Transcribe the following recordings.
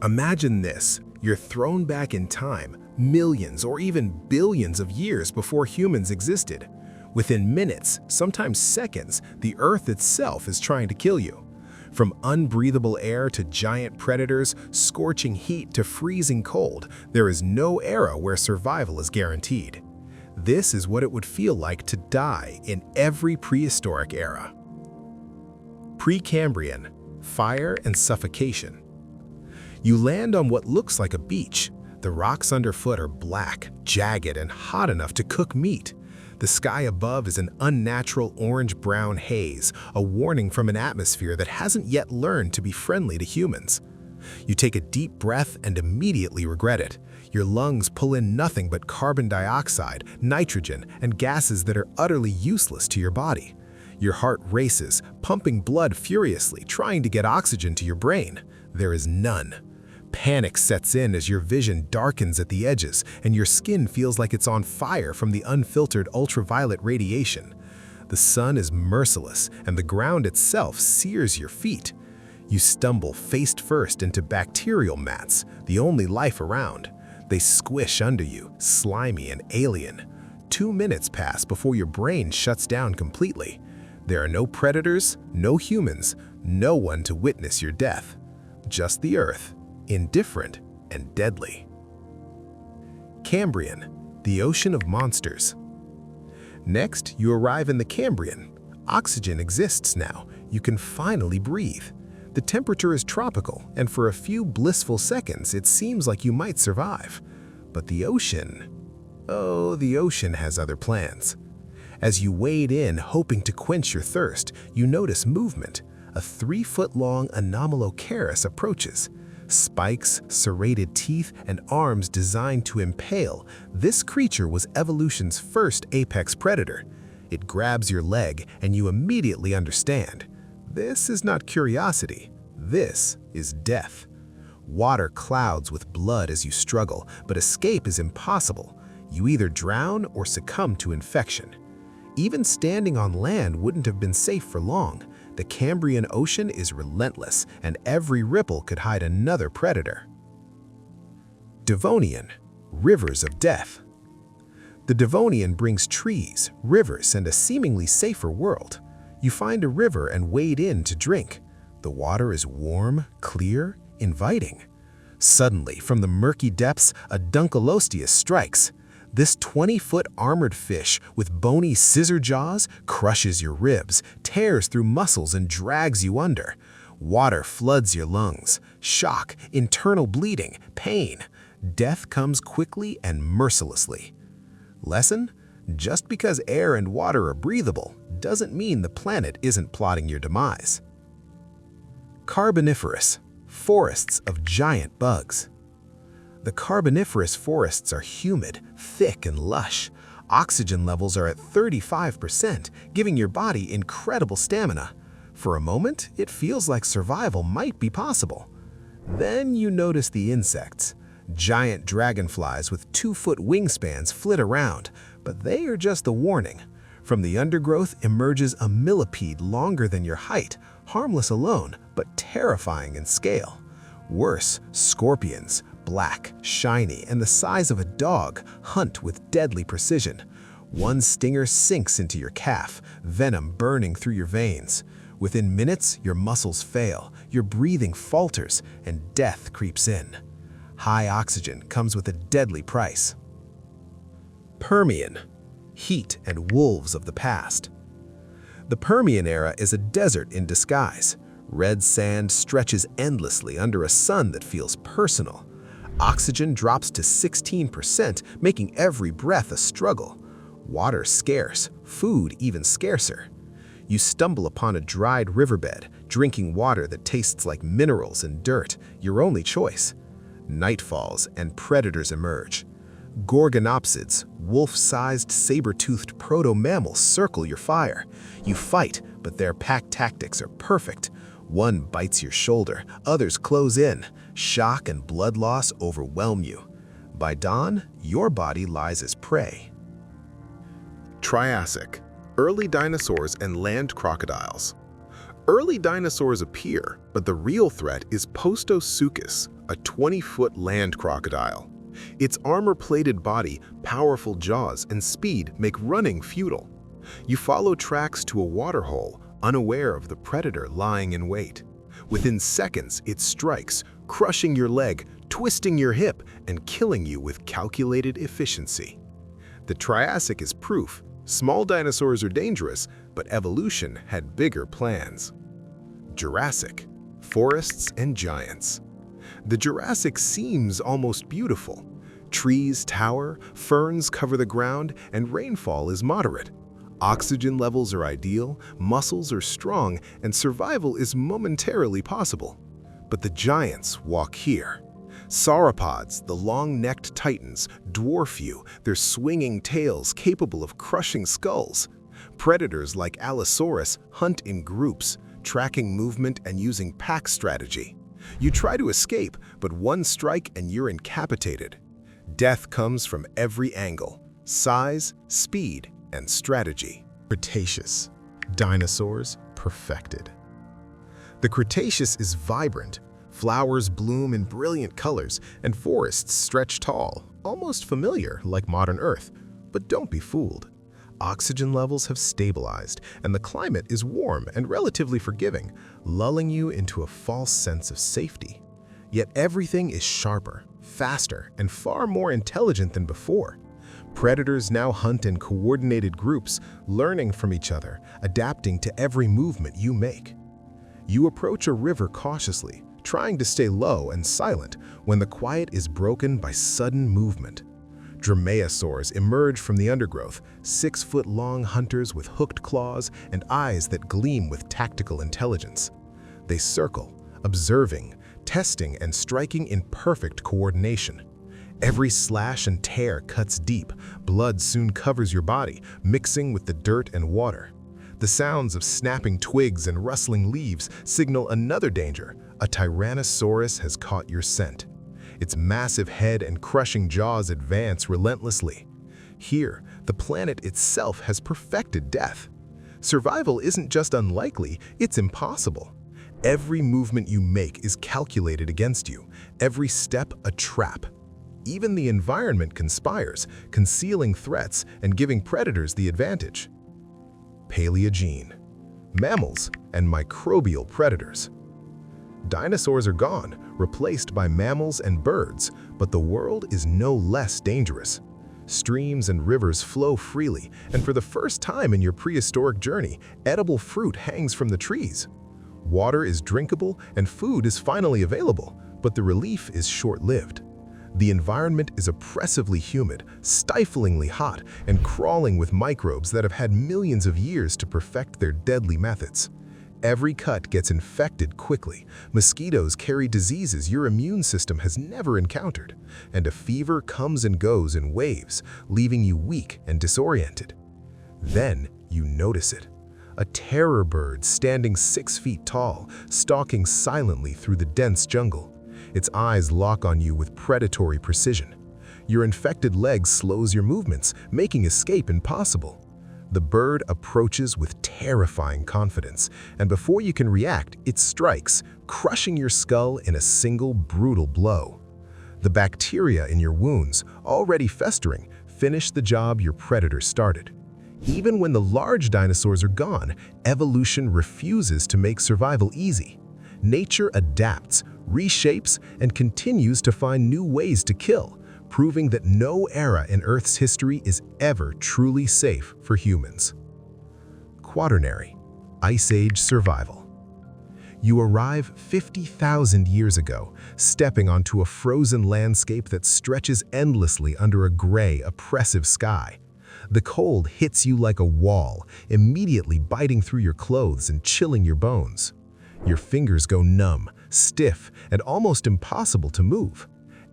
Imagine this. You're thrown back in time, millions or even billions of years before humans existed. Within minutes, sometimes seconds, the Earth itself is trying to kill you. From unbreathable air to giant predators, scorching heat to freezing cold, there is no era where survival is guaranteed. This is what it would feel like to die in every prehistoric era. Precambrian, fire and suffocation. You land on what looks like a beach. The rocks underfoot are black, jagged, and hot enough to cook meat. The sky above is an unnatural orange-brown haze, a warning from an atmosphere that hasn't yet learned to be friendly to humans. You take a deep breath and immediately regret it. Your lungs pull in nothing but carbon dioxide, nitrogen, and gases that are utterly useless to your body. Your heart races, pumping blood furiously, trying to get oxygen to your brain. There is none. Panic sets in as your vision darkens at the edges and your skin feels like it's on fire from the unfiltered ultraviolet radiation. The sun is merciless and the ground itself sears your feet. You stumble face first into bacterial mats, the only life around. They squish under you, slimy and alien. 2 minutes pass before your brain shuts down completely. There are no predators, no humans, no one to witness your death. Just the Earth, indifferent and deadly. Cambrian, the ocean of monsters. Next, you arrive in the Cambrian. Oxygen exists now. You can finally breathe. The temperature is tropical, and for a few blissful seconds, it seems like you might survive. But the ocean, oh, the ocean has other plans. As you wade in, hoping to quench your thirst, you notice movement. A 3-foot-long Anomalocaris approaches. Spikes, serrated teeth, and arms designed to impale, this creature was evolution's first apex predator. It grabs your leg, and you immediately understand. This is not curiosity. This is death. Water clouds with blood as you struggle, but escape is impossible. You either drown or succumb to infection. Even standing on land wouldn't have been safe for long. The Cambrian Ocean is relentless, and every ripple could hide another predator. Devonian, rivers of death. The Devonian brings trees, rivers, and a seemingly safer world. You find a river and wade in to drink. The water is warm, clear, inviting. Suddenly, from the murky depths, a Dunkleosteus strikes. This 20-foot armored fish with bony scissor jaws crushes your ribs, tears through muscles, and drags you under. Water floods your lungs. Shock, internal bleeding, pain. Death comes quickly and mercilessly. Lesson? Just because air and water are breathable doesn't mean the planet isn't plotting your demise. Carboniferous, forests of giant bugs. The Carboniferous forests are humid, thick, and lush. Oxygen levels are at 35%, giving your body incredible stamina. For a moment, it feels like survival might be possible. Then you notice the insects. Giant dragonflies with 2-foot wingspans flit around, but they are just the warning. From the undergrowth emerges a millipede longer than your height, harmless alone, but terrifying in scale. Worse, scorpions, black, shiny, and the size of a dog, hunt with deadly precision. One stinger sinks into your calf, venom burning through your veins. Within minutes, your muscles fail, your breathing falters, and death creeps in. High oxygen comes with a deadly price. Permian, heat and wolves of the past. The Permian era is a desert in disguise. Red sand stretches endlessly under a sun that feels personal. Oxygen drops to 16%, making every breath a struggle. Water scarce, food even scarcer. You stumble upon a dried riverbed, drinking water that tastes like minerals and dirt, your only choice. Night falls and predators emerge. Gorgonopsids, wolf-sized saber-toothed proto-mammals circle your fire. You fight, but their pack tactics are perfect. One bites your shoulder, others close in. Shock and blood loss overwhelm you. By dawn, your body lies as prey. Triassic, early dinosaurs and land crocodiles. Early dinosaurs appear, but the real threat is Postosuchus, a 20-foot land crocodile. Its armor-plated body, powerful jaws, and speed make running futile. You follow tracks to a waterhole, unaware of the predator lying in wait. Within seconds, it strikes, crushing your leg, twisting your hip, and killing you with calculated efficiency. The Triassic is proof. Small dinosaurs are dangerous, but evolution had bigger plans. Jurassic, forests and giants. The Jurassic seems almost beautiful. Trees tower, ferns cover the ground, and rainfall is moderate. Oxygen levels are ideal, muscles are strong, and survival is momentarily possible. But the giants walk here. Sauropods, the long-necked titans, dwarf you, their swinging tails capable of crushing skulls. Predators like Allosaurus hunt in groups, tracking movement and using pack strategy. You try to escape, but one strike and you're incapacitated. Death comes from every angle: size, speed, and strategy. Cretaceous. Dinosaurs perfected. The Cretaceous is vibrant. Flowers bloom in brilliant colors, and forests stretch tall, almost familiar like modern Earth. But don't be fooled. Oxygen levels have stabilized, and the climate is warm and relatively forgiving, lulling you into a false sense of safety. Yet everything is sharper, faster, and far more intelligent than before. Predators now hunt in coordinated groups, learning from each other, adapting to every movement you make. You approach a river cautiously, trying to stay low and silent when the quiet is broken by sudden movement. Dromaeosaurs emerge from the undergrowth, 6-foot-long hunters with hooked claws and eyes that gleam with tactical intelligence. They circle, observing, testing, and striking in perfect coordination. Every slash and tear cuts deep. Blood soon covers your body, mixing with the dirt and water. The sounds of snapping twigs and rustling leaves signal another danger. A Tyrannosaurus has caught your scent. Its massive head and crushing jaws advance relentlessly. Here, the planet itself has perfected death. Survival isn't just unlikely, it's impossible. Every movement you make is calculated against you, every step a trap. Even the environment conspires, concealing threats and giving predators the advantage. Paleogene. Mammals and microbial predators. Dinosaurs are gone, replaced by mammals and birds, but the world is no less dangerous. Streams and rivers flow freely, and for the first time in your prehistoric journey, edible fruit hangs from the trees. Water is drinkable and food is finally available, but the relief is short-lived. The environment is oppressively humid, stiflingly hot, and crawling with microbes that have had millions of years to perfect their deadly methods. Every cut gets infected quickly. Mosquitoes carry diseases your immune system has never encountered, and a fever comes and goes in waves, leaving you weak and disoriented. Then you notice it. A terror bird standing 6 feet tall, stalking silently through the dense jungle. Its eyes lock on you with predatory precision. Your infected leg slows your movements, making escape impossible. The bird approaches with terrifying confidence, and before you can react, it strikes, crushing your skull in a single brutal blow. The bacteria in your wounds, already festering, finish the job your predator started. Even when the large dinosaurs are gone, evolution refuses to make survival easy. Nature adapts, reshapes, and continues to find new ways to kill, proving that no era in Earth's history is ever truly safe for humans. Quaternary, Ice Age survival. You arrive 50,000 years ago, stepping onto a frozen landscape that stretches endlessly under a gray, oppressive sky. The cold hits you like a wall, immediately biting through your clothes and chilling your bones. Your fingers go numb, stiff, and almost impossible to move.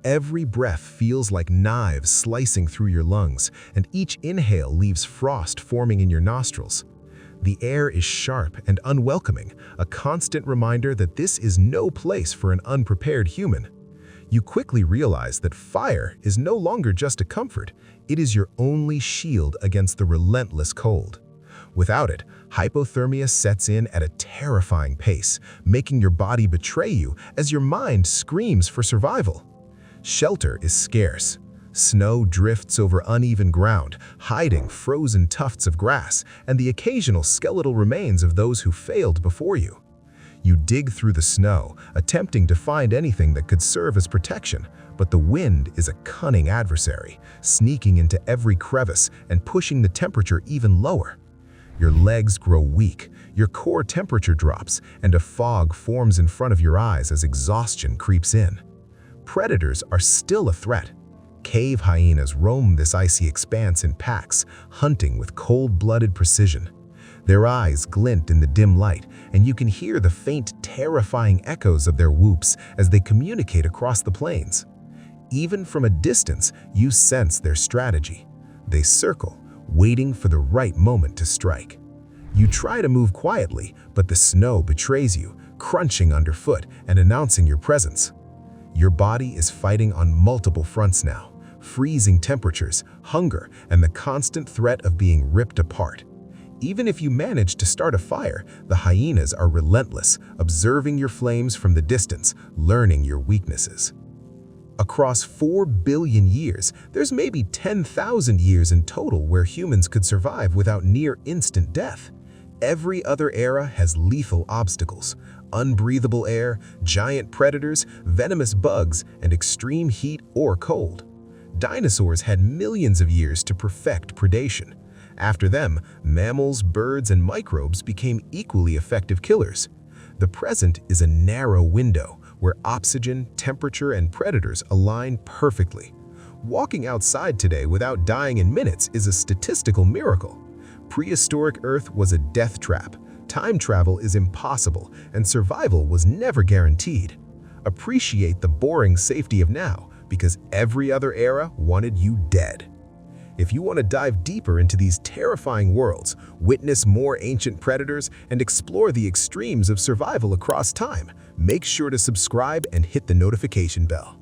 Every breath feels like knives slicing through your lungs, and each inhale leaves frost forming in your nostrils. The air is sharp and unwelcoming, a constant reminder that this is no place for an unprepared human. You quickly realize that fire is no longer just a comfort, it is your only shield against the relentless cold. Without it, Hypothermia sets in at a terrifying pace, making your body betray you as your mind screams for survival. Shelter is scarce. Snow drifts over uneven ground, hiding frozen tufts of grass and the occasional skeletal remains of those who failed before you. You dig through the snow, attempting to find anything that could serve as protection, but the wind is a cunning adversary, sneaking into every crevice and pushing the temperature even lower. Your legs grow weak, your core temperature drops, and a fog forms in front of your eyes as exhaustion creeps in. Predators are still a threat. Cave hyenas roam this icy expanse in packs, hunting with cold-blooded precision. Their eyes glint in the dim light, and you can hear the faint, terrifying echoes of their whoops as they communicate across the plains. Even from a distance, you sense their strategy. They circle, waiting for the right moment to strike. You try to move quietly, but the snow betrays you, crunching underfoot and announcing your presence. Your body is fighting on multiple fronts now: freezing temperatures, hunger, and the constant threat of being ripped apart. Even if you manage to start a fire, the hyenas are relentless, observing your flames from the distance, learning your weaknesses. Across 4 billion years, there's maybe 10,000 years in total where humans could survive without near-instant death. Every other era has lethal obstacles: unbreathable air, giant predators, venomous bugs, and extreme heat or cold. Dinosaurs had millions of years to perfect predation. After them, mammals, birds, and microbes became equally effective killers. The present is a narrow window where oxygen, temperature, and predators align perfectly. Walking outside today without dying in minutes is a statistical miracle. Prehistoric Earth was a death trap. Time travel is impossible, and survival was never guaranteed. Appreciate the boring safety of now, because every other era wanted you dead. If you want to dive deeper into these terrifying worlds, witness more ancient predators, and explore the extremes of survival across time, make sure to subscribe and hit the notification bell.